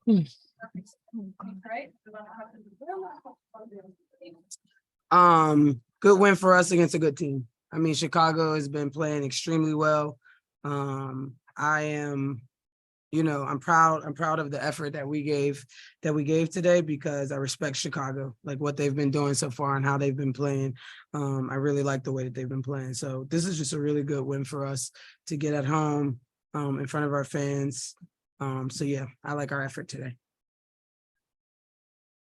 Good win for us against a good team. I mean, Chicago has been playing extremely well. I am, I'm proud of the effort that we gave today, because I respect Chicago, like what they've been doing so far and how they've been playing. I really like the way that they've been playing. So this is just a really good win for us to get at home in front of our fans. So yeah, I like our effort today.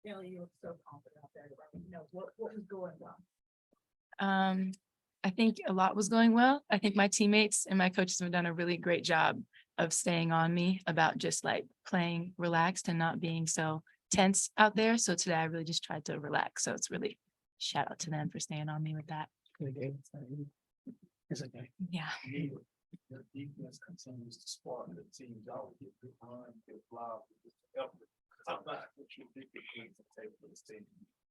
You look so confident out there. What was going well? I think a lot was going well. I think my teammates and my coaches have done a really great job of staying on me about just like playing relaxed and not being so tense out there. So today I really just tried to relax. So it's really shout out to them for staying on me with that. It's okay. Yeah. The defense continues to spark the team. Y'all get good run, good block, effort. Talk about what you think the teams will take for this team.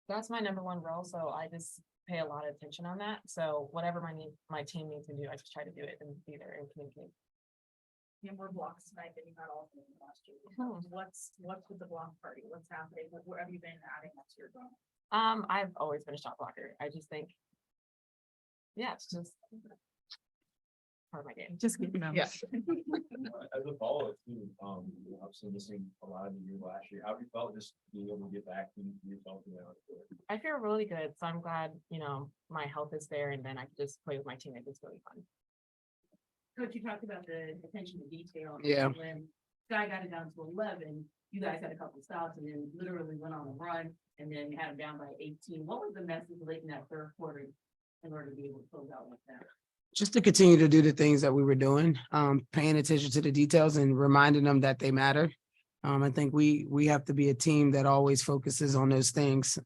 That's my number one role, so I just pay a lot of attention on that. So whatever my team needs to do, I just try to do it and be there and communicate. More blocks tonight than you had all of them last year. What's with the block party? What's happening? Where have you been adding that to your game? I've always been a shot blocker. I just think, yeah, it's just part of my game. Just keep them. Yeah. As a follow-up too, obviously missing a lot of the year last year. How have you felt just being able to get back to yourself? I feel really good. So I'm glad, my health is there, and then I can just play with my teammates. It's really fun. Coach, you talked about the attention to detail. Yeah. When Sky got it down to 11, you guys had a couple of stops and then literally went on a run, and then you had them down by 18. What was the message late in that third quarter in order to be able to close out like that? Just to continue to do the things that we were doing, paying attention to the details and reminding them that they matter. I think we have to be a team that always focuses on those things,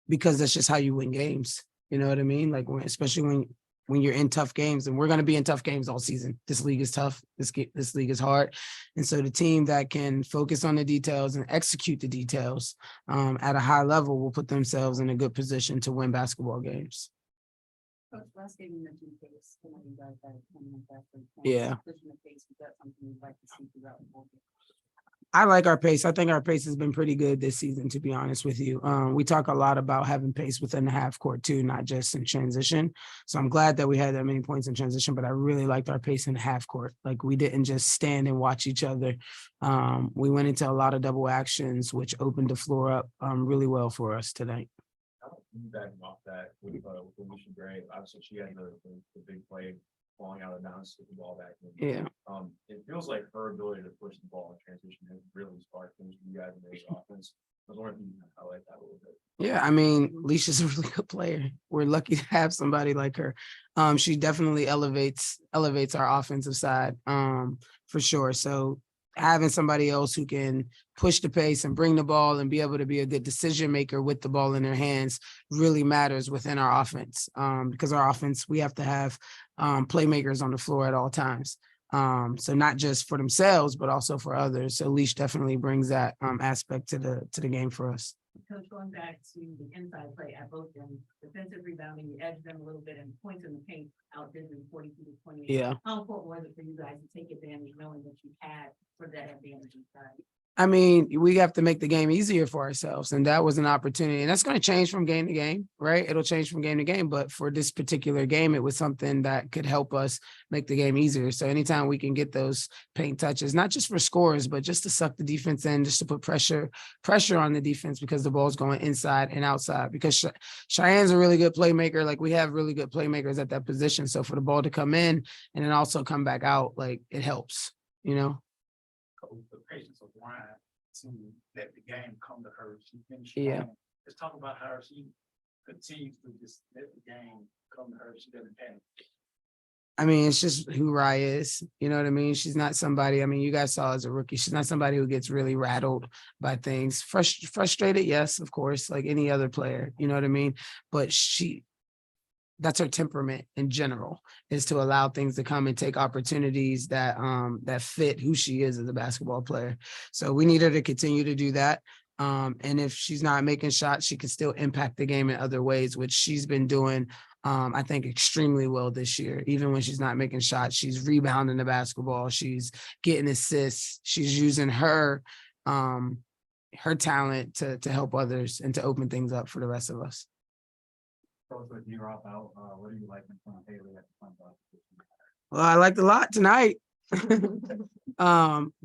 because that's just how you win games. You know what I mean? Like especially when you're in tough games, and we're going to be in tough games all season. This league is tough. This league is hard. And so the team that can focus on the details and execute the details at a high level will put themselves in a good position to win basketball games. Coach, last game you mentioned pace. You guys had 20 minutes. Yeah. Pushing the pace, is that something you'd like to see throughout the whole game? I like our pace. I think our pace has been pretty good this season, to be honest with you. We talk a lot about having pace within the half court too, not just in transition. So I'm glad that we had that many points in transition, but I really liked our pace in the half court. Like we didn't just stand and watch each other. We went into a lot of double actions, which opened the floor up really well for us tonight. Backing off that with Alicia Gray, obviously she had the big play falling out of bounds with the ball back in. Yeah. It feels like her ability to push the ball in transition has really sparked things for you guys in this offense. I was wondering if you can highlight that a little bit. Yeah, I mean, Alicia's a really good player. We're lucky to have somebody like her. She definitely elevates our offensive side, for sure. So having somebody else who can push the pace and bring the ball and be able to be a good decision maker with the ball in their hands really matters within our offense, because our offense, we have to have playmakers on the floor at all times. So not just for themselves, but also for others. So Leash definitely brings that aspect to the game for us. Coach, going back to the inside play at both ends, defensive rebounding, you edged them a little bit, and points in the paint outdid them 42-28. Yeah. How important was it for you guys to take advantage, knowing that you had for that advantage inside? I mean, we have to make the game easier for ourselves, and that was an opportunity. And that's going to change from game to game, right? It'll change from game to game. But for this particular game, it was something that could help us make the game easier. So anytime we can get those paint touches, not just for scores, but just to suck the defense in, just to put pressure on the defense, because the ball's going inside and outside. Because Cheyenne's a really good playmaker. Like we have really good playmakers at that position. So for the ball to come in and then also come back out, like it helps, you know? The patience of Ryan to let the game come to her. She finished. Yeah. Let's talk about how she continues to just let the game come to her. She doesn't panic. I mean, it's just who Raya is. You know what I mean? She's not somebody, I mean, you guys saw as a rookie, she's not somebody who gets really rattled by things. Frustrated, yes, of course, like any other player, you know what I mean? But that's her temperament in general, is to allow things to come and take opportunities that that fit who she is as a basketball player. So we need her to continue to do that. And if she's not making shots, she can still impact the game in other ways, which she's been doing I think extremely well this year. Even when she's not making shots, she's rebounding the basketball. She's getting assists. She's using her talent to help others and to open things up for the rest of us. Coach, with you drop out, what do you like from Haley at the front office? Well, I liked a lot tonight.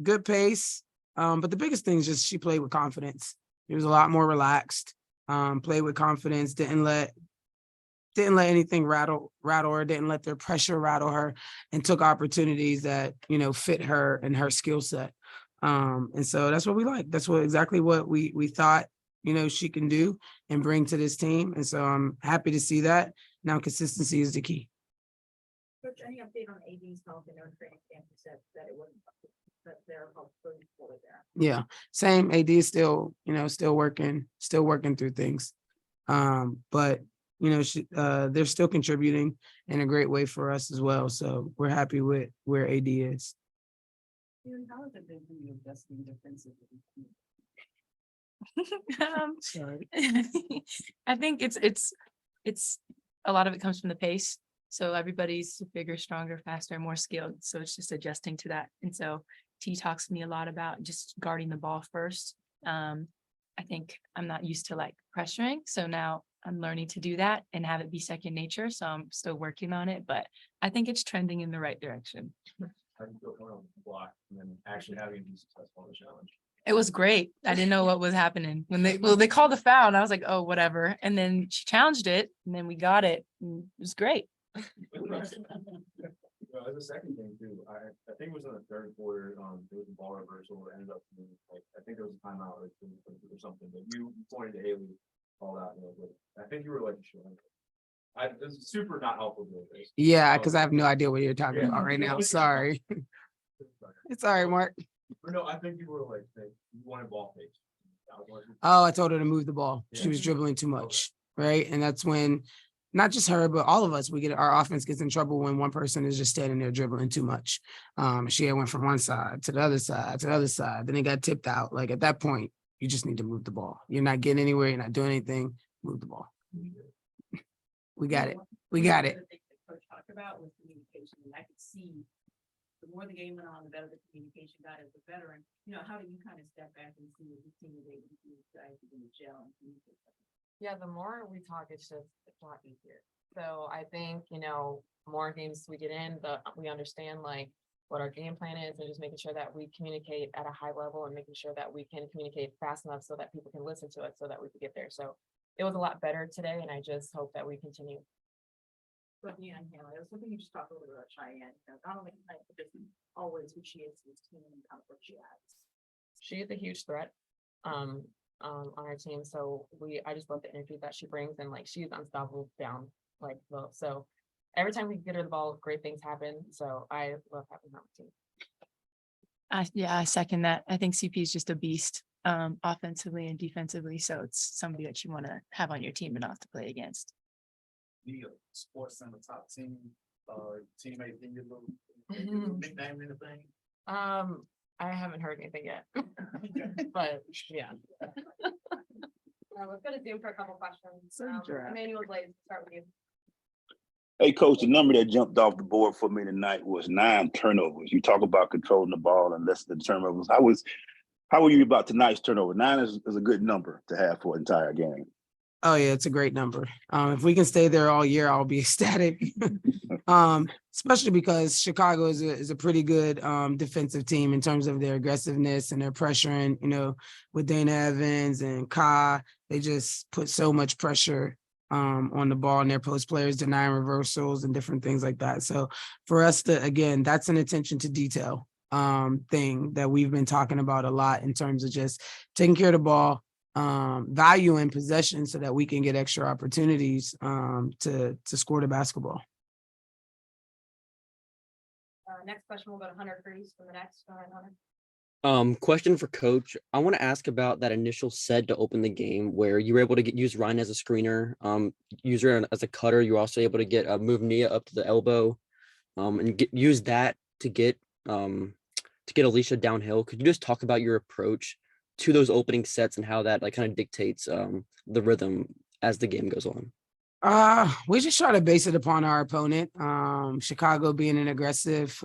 Good pace. But the biggest thing is just she played with confidence. She was a lot more relaxed. Played with confidence, didn't let anything rattle her, didn't let their pressure rattle her, and took opportunities that, fit her and her skill set. And so that's what we like. That's exactly what we thought, she can do and bring to this team. And so I'm happy to see that. Now consistency is the key. Coach, any update on AD's health? I know training camp said that it wasn't, that they're hopefully fully there. Yeah, same. AD is still, still working through things. But they're still contributing in a great way for us as well. So we're happy with where AD is. How has it been for you adjusting defensively? Sorry. I think it's a lot of it comes from the pace. So everybody's bigger, stronger, faster, more skilled. So it's just adjusting to that. And so T talks to me a lot about just guarding the ball first. I think I'm not used to like pressuring. So now I'm learning to do that and have it be second nature. So I'm still working on it, but I think it's trending in the right direction. How do you feel coming on the block and then actually having to be successful in the challenge? It was great. I didn't know what was happening when they called the foul and I was like, oh, whatever. And then she challenged it and then we got it. And it was great. Well, as a second thing too, I think it was in the third quarter, there was a ball reversal, it ended up being, like, I think there was a timeout or something, but you pointed to Haley, called out, but I think you were like, this is super not helpful doing this. Yeah, because I have no idea what you're talking about right now. Sorry. It's all right, Mark. But no, I think you were like, you wanted ball fake. Oh, I told her to move the ball. She was dribbling too much, right? And that's when not just her, but all of us, our offense gets in trouble when one person is just standing there dribbling too much. She had went from one side to the other side, to the other side. Then it got tipped out. Like at that point, you just need to move the ball. You're not getting anywhere. You're not doing anything. Move the ball. We got it. We got it. The thing that Coach talked about was communication, and I could see the more the game went on, the better the communication got as a veteran. How do you kind of step back and see if the team is able to do guys in the gel and communicate? Yeah, the more we talk, it's just a lot easier. So I think, more games we get in, we understand like what our game plan is and just making sure that we communicate at a high level and making sure that we can communicate fast enough so that people can listen to it so that we can get there. So it was a lot better today and I just hope that we continue. But I was hoping you just talk a little bit about Cheyenne, not only but just always who she is to this team and kind of what she has. She is a huge threat on our team. So I just love the energy that she brings and like she's unstoppable down like low. So every time we get her the ball, great things happen. So I love having her on the team. I second that. I think CP is just a beast, offensively and defensively. So it's somebody that you want to have on your team and not have to play against. The sports center top team, teammate, think your little nickname, anything? I haven't heard anything yet, but yeah. Let's go to Zoom for a couple questions. Sandra. Emmanuel Blaze, start with you. Hey, coach, the number that jumped off the board for me tonight was 9 turnovers. You talk about controlling the ball and less than turnovers. How were you about tonight's turnover? 9 is a good number to have for an entire game. Oh yeah, it's a great number. If we can stay there all year, I'll be ecstatic. Especially because Chicago is a pretty good defensive team in terms of their aggressiveness and their pressuring. With Dana Evans and Ka, they just put so much pressure on the ball and their post players denying reversals and different things like that. So for us to, again, that's an attention to detail thing that we've been talking about a lot in terms of just taking care of the ball. Value in possession so that we can get extra opportunities to score the basketball. Next question, we'll go to Hunter Cruz for the next. Go ahead, Hunter. Question for Coach. I want to ask about that initial set to open the game where you were able to use Ryan as a screener, use her as a cutter. You were also able to get move Nia up to the elbow, and use that to get Alicia downhill. Could you just talk about your approach to those opening sets and how that like kind of dictates the rhythm as the game goes on? We just try to base it upon our opponent. Chicago being an aggressive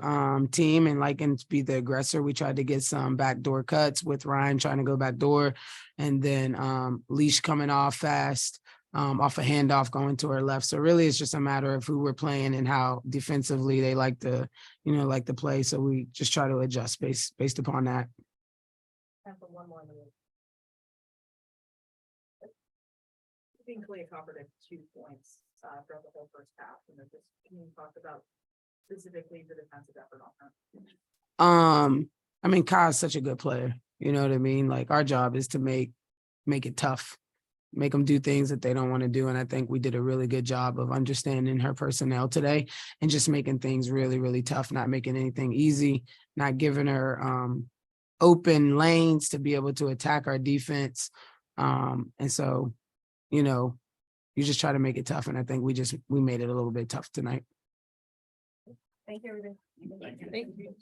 team and liking to be the aggressor. We tried to get some backdoor cuts with Ryan trying to go backdoor, and then Leash coming off fast, off a handoff going to her left. So really, it's just a matter of who we're playing and how defensively they like to, like to play. So we just try to adjust based upon that. Time for one more minute. I think Clay covered it 2 points throughout the whole first half, and then just can you talk about specifically the defensive effort on that? I mean, Kai's such a good player. You know what I mean? Like our job is to make it tough, make them do things that they don't want to do. And I think we did a really good job of understanding her personnel today and just making things really, really tough, not making anything easy, not giving her open lanes to be able to attack our defense. And so, you just try to make it tough. And I think we made it a little bit tough tonight. Thank you, everybody. Thank you. Thank you.